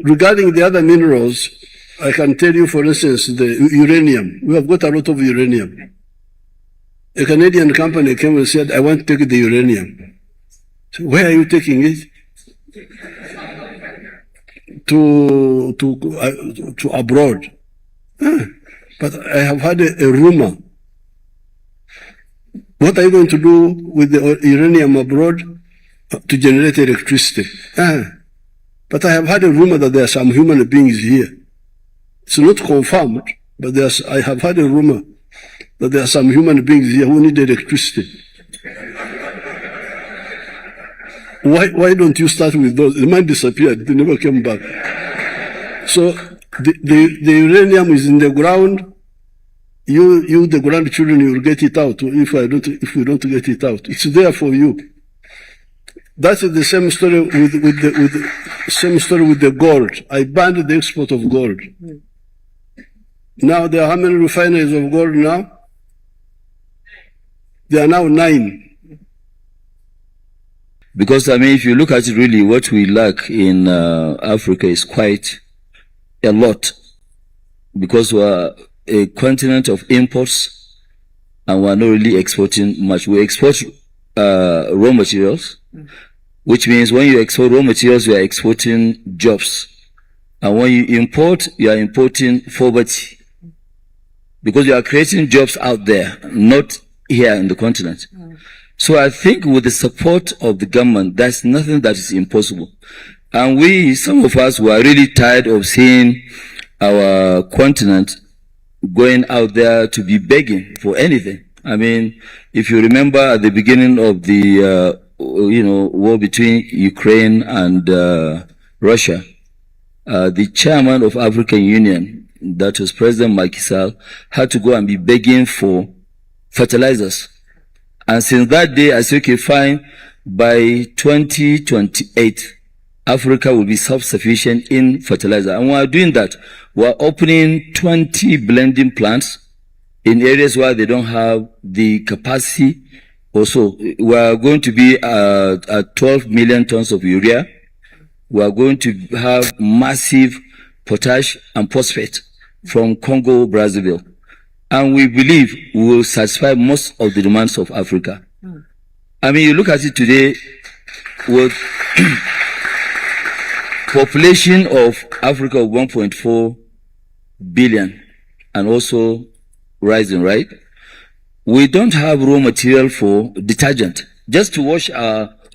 regarding the other minerals, I can tell you, for instance, the uranium. We have got a lot of uranium. A Canadian company came and said, I want to take the uranium. So where are you taking it? To abroad. But I have had a rumor. What are you going to do with the uranium abroad? To generate electricity. But I have had a rumor that there are some human beings here. It's not confirmed, but I have had a rumor that there are some human beings here who need electricity. Why don't you start with those? The man disappeared. They never came back. So the uranium is in the ground. You, the grandchildren, you will get it out if we don't get it out. It's there for you. That's the same story with the gold. I banned the export of gold. Now there are how many refineries of gold now? There are now 9. Because, I mean, if you look at it really, what we lack in Africa is quite a lot. Because we're a continent of imports and we're not really exporting much. We export raw materials, which means when you export raw materials, you are exporting jobs. And when you import, you are importing poverty. Because you are creating jobs out there, not here in the continent. So I think with the support of the government, there's nothing that is impossible. And some of us were really tired of seeing our continent going out there to be begging for anything. I mean, if you remember at the beginning of the, war between Ukraine and Russia, the chairman of African Union, that was President Macky Sall, had to go and be begging for fertilizers. And since that day, I said, okay, fine, by 2028, Africa will be self-sufficient in fertilizer. And while doing that, we're opening 20 blending plants in areas where they don't have the capacity. Also, we're going to be at 12 million tons of urea. We're going to have massive potash and phosphate from Congo, Brazzaville. And we believe we will satisfy most of the demands of Africa. I mean, you look at it today with population of Africa of 1.4 billion and also rising, right? We don't have raw material for detergent. Just to wash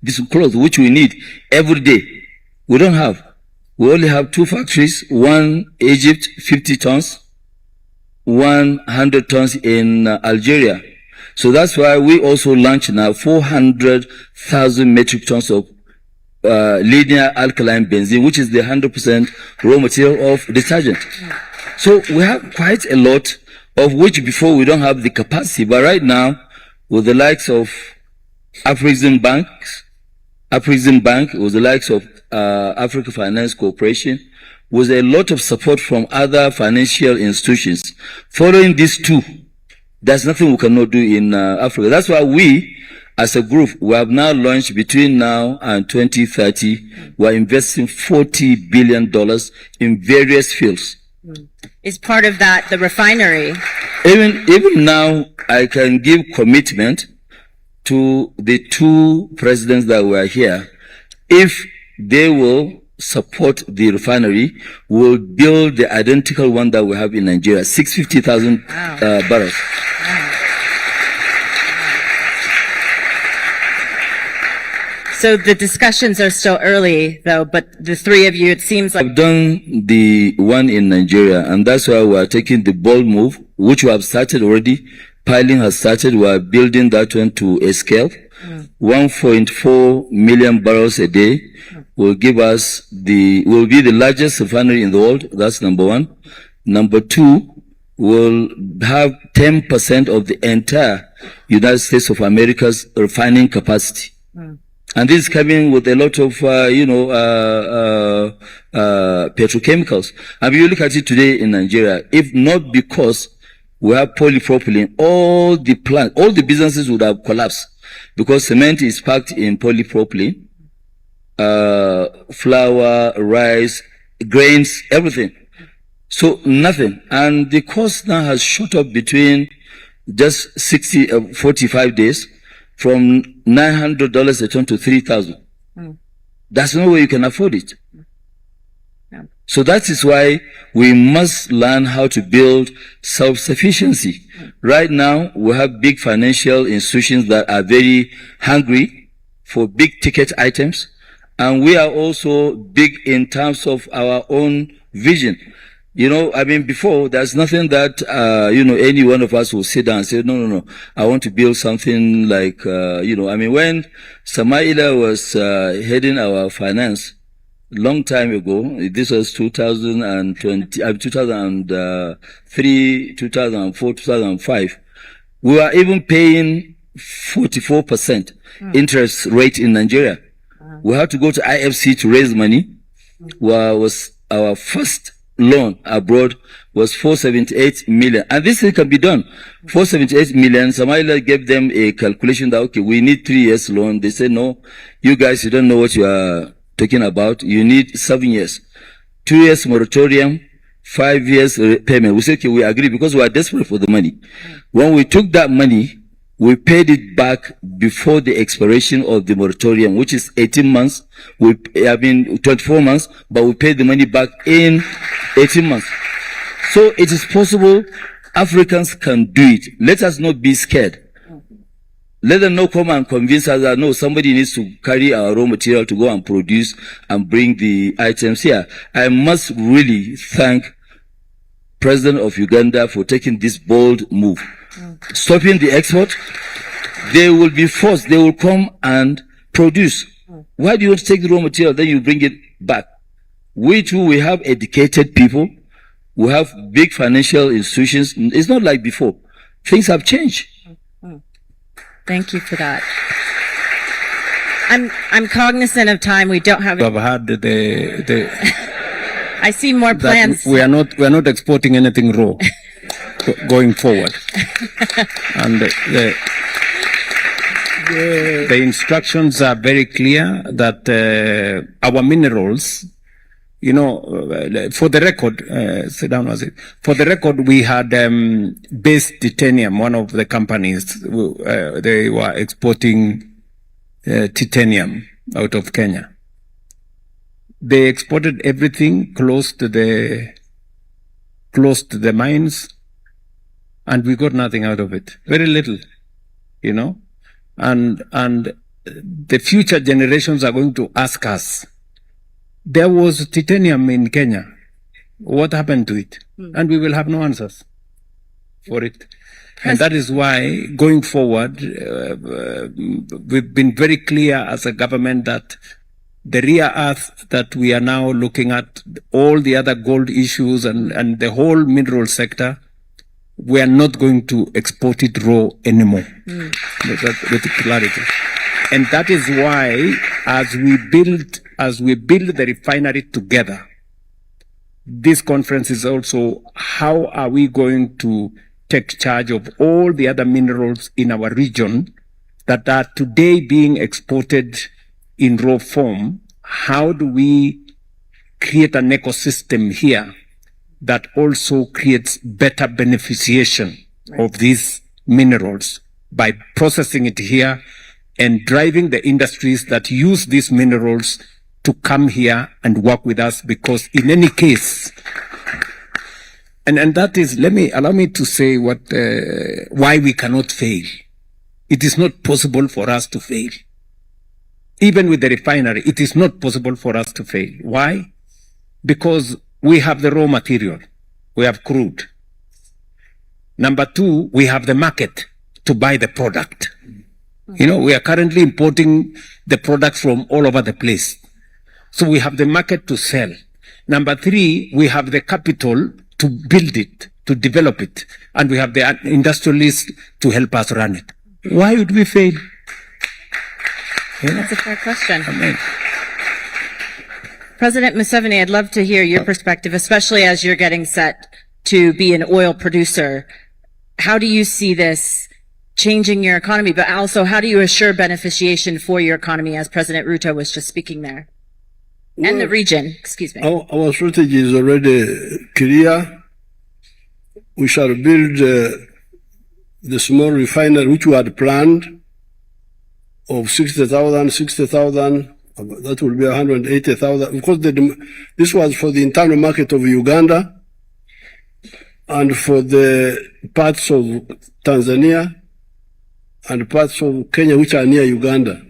this clothes, which we need every day. We don't have. We only have 2 factories, one Egypt, 50 tons, 100 tons in Algeria. So that's why we also launched now 400,000 metric tons of linear alkaline benzene, which is the 100% raw material of detergent. So we have quite a lot, of which before we don't have the capacity. But right now, with the likes of Afrexim Bank, with the likes of Africa Finance Corporation, with a lot of support from other financial institutions. Following these two, there's nothing we cannot do in Africa. That's why we, as a group, we have now launched between now and 2030, we're investing $40 billion in various fields. Is part of that the refinery? Even now, I can give commitment to the 2 presidents that were here. If they will support the refinery, we'll build the identical one that we have in Nigeria, 650,000 barrels. Wow. So the discussions are still early, though, but the 3 of you, it seems like... I've done the one in Nigeria, and that's why we are taking the bold move, which we have started already. Piling has started. We are building that one to a scale. 1.4 million barrels a day will give us will be the largest refinery in the world. That's number 1. Number 2, will have 10% of the entire United States of America's refining capacity. And this is coming with a lot of, petrochemicals. And if you look at it today in Nigeria, if not because we have polypropylene, all the businesses would have collapsed because cement is packed in polypropylene, flour, rice, grains, everything. So nothing. And the cost now has shot up between just 45 days from $900 a ton to $3,000. There's no way you can afford it. So that is why we must learn how to build self-sufficiency. Right now, we have big financial institutions that are very hungry for big ticket items. And we are also big in terms of our own vision. You know, I mean, before, there's nothing that, any one of us will sit down and say, no, I want to build something like, I mean, when Samaila was heading our finance, long time ago, this was 2003, 2004, 2005, we were even paying 44% interest rate in Nigeria. We had to go to IFC to raise money. Was our first loan abroad was 478 million. And this thing can be done. 478 million. Samaila gave them a calculation that, okay, we need 3 years loan. They said, no, you guys, you don't know what you are talking about. You need 7 years. 2 years moratorium, 5 years payment. We said, okay, we agree because we are desperate for the money. When we took that money, we paid it back before the expiration of the moratorium, which is 18 months. 24 months, but we paid the money back in 18 months. So it is possible. Africans can do it. Let us not be scared. Let them not come and convince us that, no, somebody needs to carry our raw material to go and produce and bring the items here. I must really thank President of Uganda for taking this bold move. Stopping the export, they will be forced, they will come and produce. Why do you want to take the raw material, then you bring it back? We too, we have educated people, we have big financial institutions. It's not like before. Things have changed. Thank you for that. I'm cognizant of time. We don't have. We have had I see more plans. We are not exporting anything raw going forward. And the instructions are very clear that our minerals, for the record, sit down, was it? For the record, we had Base Titanium, one of the companies, they were exporting titanium out of Kenya. They exported everything close to the mines, and we got nothing out of it. Very little, and the future generations are going to ask us, there was titanium in Kenya. What happened to it? And we will have no answers for it. And that is why, going forward, we've been very clear as a government that the rare earth that we are now looking at, all the other gold issues and the whole mineral sector, we are not going to export it raw anymore. With clarity. And that is why, as we build the refinery together, this conference is also how are we going to take charge of all the other minerals in our region that are today being exported in raw form. How do we create an ecosystem here that also creates better beneficiation of these minerals by processing it here and driving the industries that use these minerals to come here and work with us, because in any case, and that is, allow me to say why we cannot fail. It is not possible for us to fail. Even with the refinery, it is not possible for us to fail. Why? Because we have the raw material. We have crude. Number two, we have the market to buy the product. We are currently importing the products from all over the place. So we have the market to sell. Number three, we have the capital to build it, to develop it. And we have the industrialists to help us run it. Why would we fail? That's a fair question. Amen. President Museveni, I'd love to hear your perspective, especially as you're getting set to be an oil producer. How do you see this changing your economy, but also how do you assure beneficiation for your economy, as President Ruto was just speaking there? And the region, excuse me. Our strategy is already clear. We shall build the small refinery which we had planned of 60,000, that will be 180,000. Of course, this was for the internal market of Uganda and for the parts of Tanzania and parts of Kenya which are near Uganda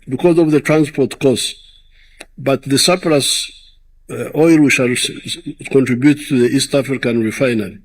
because of the transport costs. But the surplus oil we shall contribute to the East African refinery,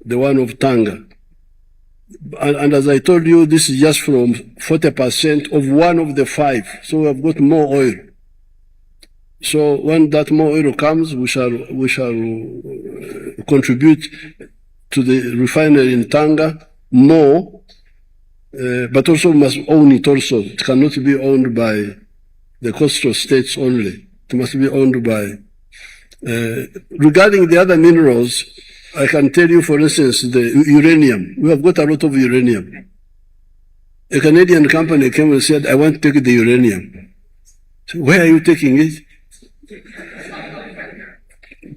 the one of Tanga. And as I told you, this is just from 40% of one of the 5. So we have got more oil. So when that more oil comes, we shall contribute to the refinery in Tanga more, but also must own it also. It cannot be owned by the coastal states only. It must be owned by. Regarding the other minerals, I can tell you, for instance, the uranium. We have got a lot of uranium. A Canadian company came and said, I want to take the uranium. So where are you taking it?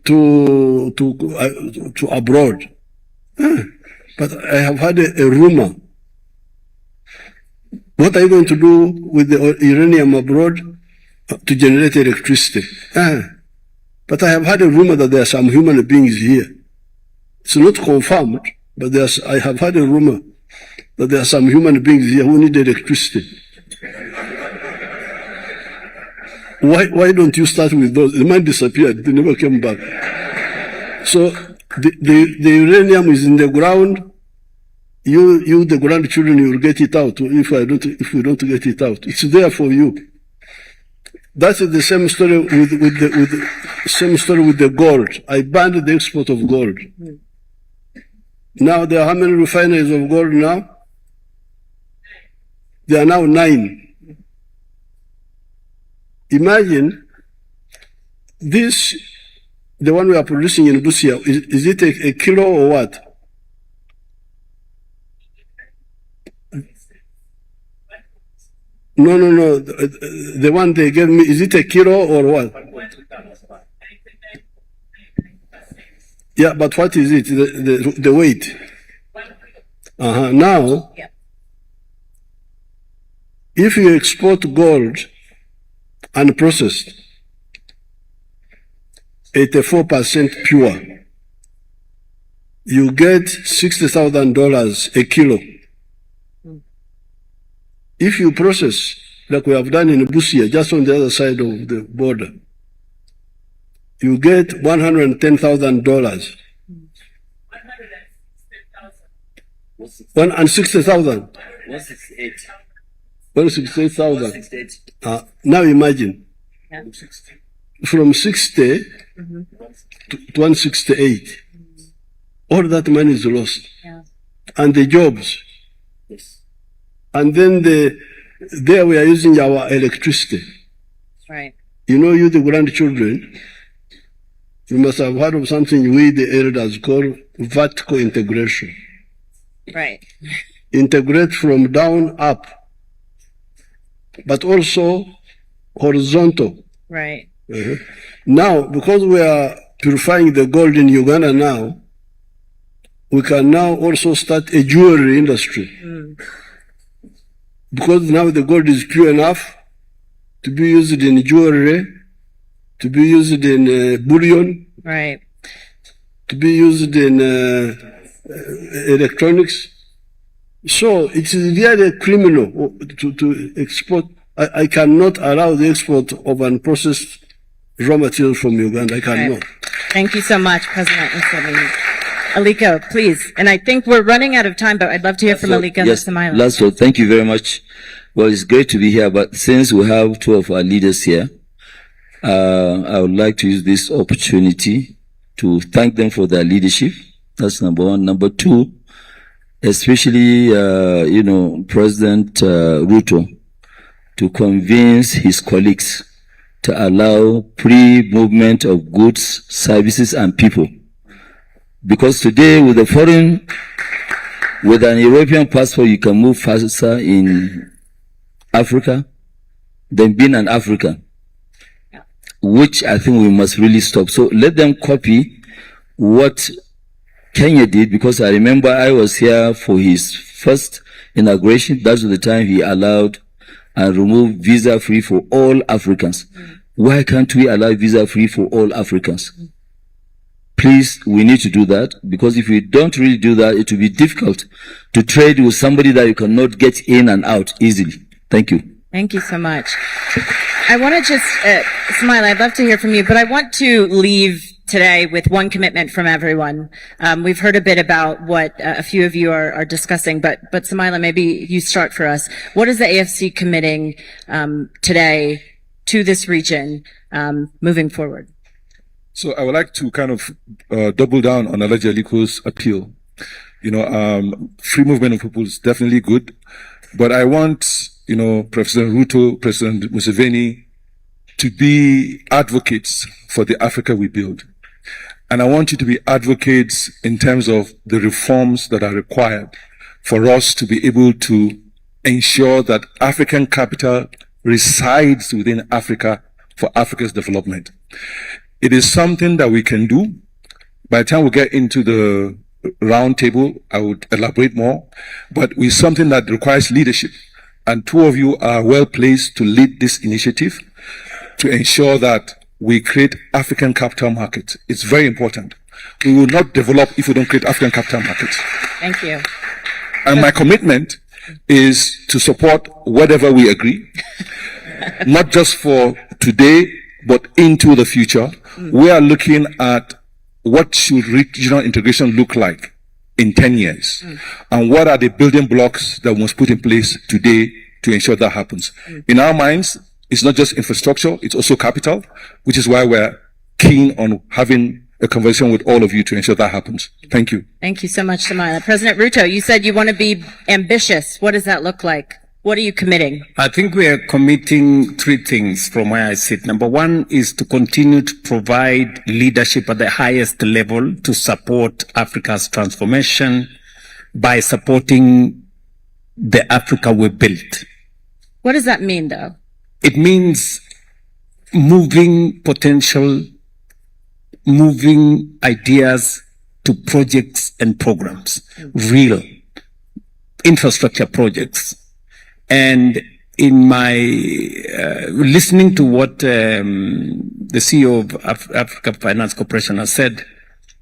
To abroad. But I have had a rumor. What are you going to do with the uranium abroad? To generate electricity. But I have had a rumor that there are some human beings here. It's not confirmed, but I have had a rumor that there are some human beings here who need electricity. Why don't you start with those? The man disappeared. They never came back. So the uranium is in the ground. You, the grandchildren, you will get it out if we don't get it out. It's there for you. That's the same story with the gold. I banned the export of gold. Now there are how many refineries of gold now? There are now 9. Imagine this, the one we are producing in Busia, is it a kilo or what? No. The one they gave me, is it a kilo or what? Yeah, but what is it? The weight? Now, if you export gold unprocessed, 84% pure, you get $60,000 a kilo. If you process, like we have done in Busia, just on the other side of the border, you get $110,000. 160,000. 168,000. Now imagine, from 60 to 168, all that money is lost, and the jobs. And then there we are using our electricity. Right. You know, you the grandchildren, you must have heard of something we the elders call vertical integration. Right. Integrate from down up, but also horizontal. Right. Now, because we are purifying the gold in Uganda now, we can now also start a jewelry industry. Because now the gold is pure enough to be used in jewelry, to be used in bullion, right, to be used in electronics. So it is really criminal to export. I cannot allow the export of unprocessed raw materials from Uganda. I cannot. Right. Thank you so much, President Museveni. Aliko, please. And I think we're running out of time, but I'd love to hear from Aliko. Yes, Lasso, thank you very much. Well, it's great to be here, but since we have 2 of our leaders here, I would like to use this opportunity to thank them for their leadership. That's number 1. Number 2, especially, President Ruto to convince his colleagues to allow free movement of goods, services, and people. Because today, with with an European passport, you can move faster in Africa than being an African. which I think we must really stop. So let them copy what Kenya did, because I remember I was here for his first inauguration. That was the time he allowed and removed visa-free for all Africans. Why can't we allow visa-free for all Africans? Please, we need to do that, because if we don't really do that, it will be difficult to trade with somebody that you cannot get in and out easily. Thank you. Thank you so much. I want to just, Smile, I'd love to hear from you, but I want to leave today with one commitment from everyone. We've heard a bit about what a few of you are discussing, but Samaila, maybe you start for us. What is the AFC committing today to this region moving forward? So I would like to kind of double down on Alhaji Aliko's appeal. You know, free movement of people is definitely good, but I want, you know, President Ruto, President Museveni to be advocates for the Africa we build. And I want you to be advocates in terms of the reforms that are required for us to be able to ensure that African capital resides within Africa for Africa's development. It is something that we can do. By the time we get into the round table, I would elaborate more, but it's something that requires leadership. And two of you are well placed to lead this initiative to ensure that we create African capital markets. It's very important. We will not develop if we don't create African capital markets. Thank you. And my commitment is to support whatever we agree, not just for today, but into the future. We are looking at what should regional integration look like in 10 years, and what are the building blocks that we must put in place today to ensure that happens. In our minds, it's not just infrastructure, it's also capital, which is why we're keen on having a conversation with all of you to ensure that happens. Thank you. Thank you so much, Samaila. President Ruto, you said you want to be ambitious. What does that look like? What are you committing? I think we are committing three things from where I sit. Number one is to continue to provide leadership at the highest level to support Africa's transformation by supporting the Africa we built. What does that mean, though? It means moving potential, moving ideas to projects and programs, real infrastructure projects. And in my listening to what the CEO of Africa Finance Corporation has said,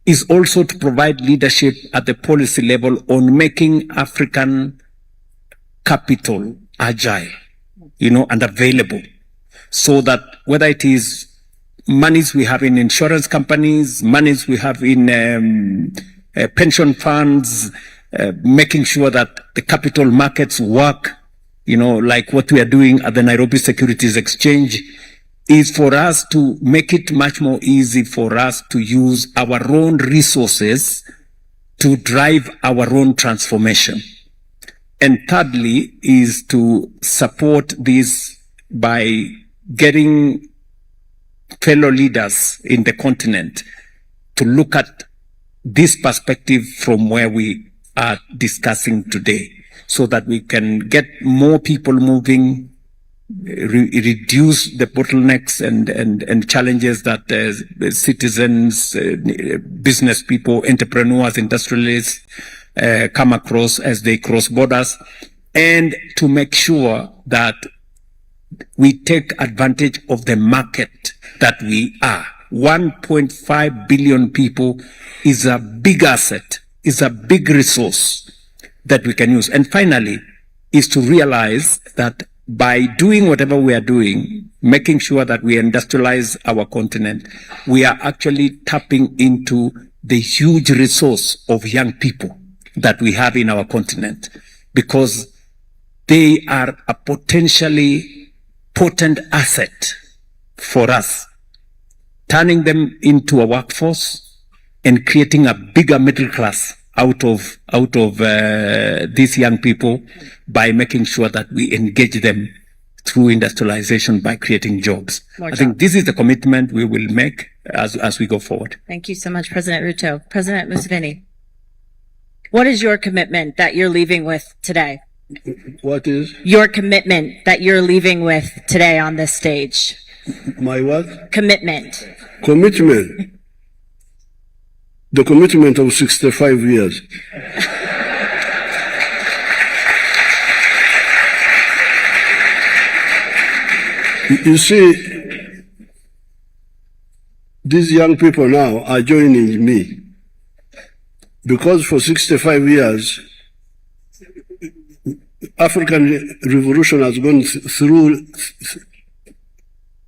is also to provide leadership at the policy level on making African capital agile, you know, and available, so that whether it is monies we have in insurance companies, monies we have in pension funds, making sure that the capital markets work, you know, like what we are doing at the Nairobi Securities Exchange, is for us to make it much more easy for us to use our own resources to drive our own transformation. And thirdly is to support this by getting fellow leaders in the continent to look at this perspective from where we are discussing today, so that we can get more people moving, reduce the bottlenecks and challenges that citizens, business people, entrepreneurs, industrialists come across as they cross borders, and to make sure that we take advantage of the market that we are. 1.5 billion people is a big asset, is a big resource that we can use. And finally, is to realize that by doing whatever we are doing, making sure that we industrialize our continent, we are actually tapping into the huge resource of young people that we have in our continent, because they are a potentially potent asset for us, turning them into a workforce and creating a bigger middle class out of these young people, by making sure that we engage them through industrialization by creating jobs. I think this is the commitment we will make as we go forward. Thank you so much, President Ruto. President Museveni, what is your commitment that you're leaving with today? What is? Your commitment that you're leaving with today on this stage. My what? Commitment. Commitment. The commitment of 65 years. You see, these young people now are joining me because for 65 years, African revolution has gone through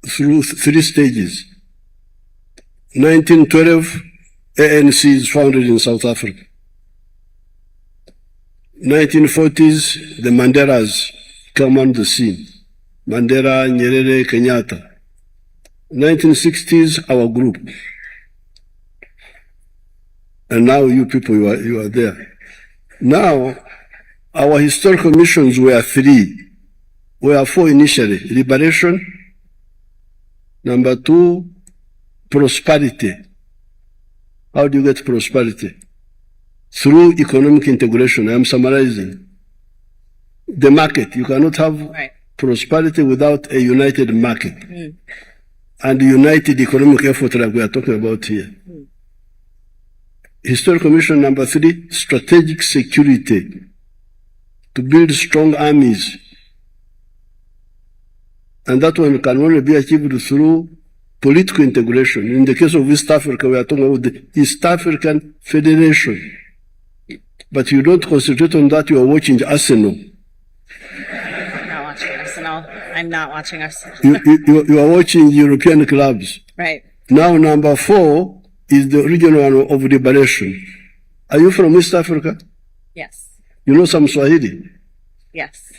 three stages. 1912, ANC is founded in South Africa. 1940s, the Mandelas come on the scene. Mandela, Nyerere, Kenyatta. 1960s, our group. And now you people, you are there. Now, our historical missions were three. We are four initially. Liberation. Number two, prosperity. How do you get prosperity? Through economic integration. I am summarizing. The market. You cannot have prosperity without a united market. And united economic effort like we are talking about here. Historical mission number three, strategic security. To build strong armies. And that one can only be achieved through political integration. In the case of East Africa, we are talking about the East African Federation. But you don't concentrate on that, you are watching Arsenal. I'm not watching Arsenal. You are watching European clubs. Right. Now, number four is the regional one of liberation. Are you from East Africa? Yes. You know some Swahili? Yes.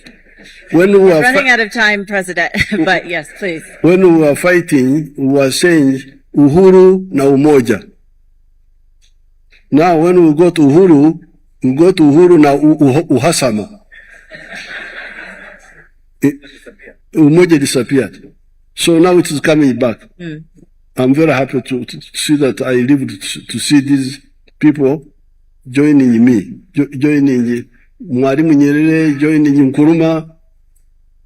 When we We're were running out of time, President, but yes, please. When we were fighting, we were saying uhuru na umoja. Now, when we go to uhuru na uhasama. Umoja disappeared. So now it is coming back. I'm very happy to see that I lived to see these people joining me, joining Mwalimu Nyerere, joining Nkrumah,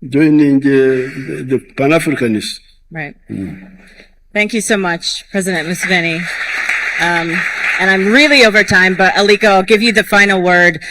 joining the Pan-Africanists. Right. Thank you so much, President Museveni. And I'm really over time, but Aliko, I'll give you the final word.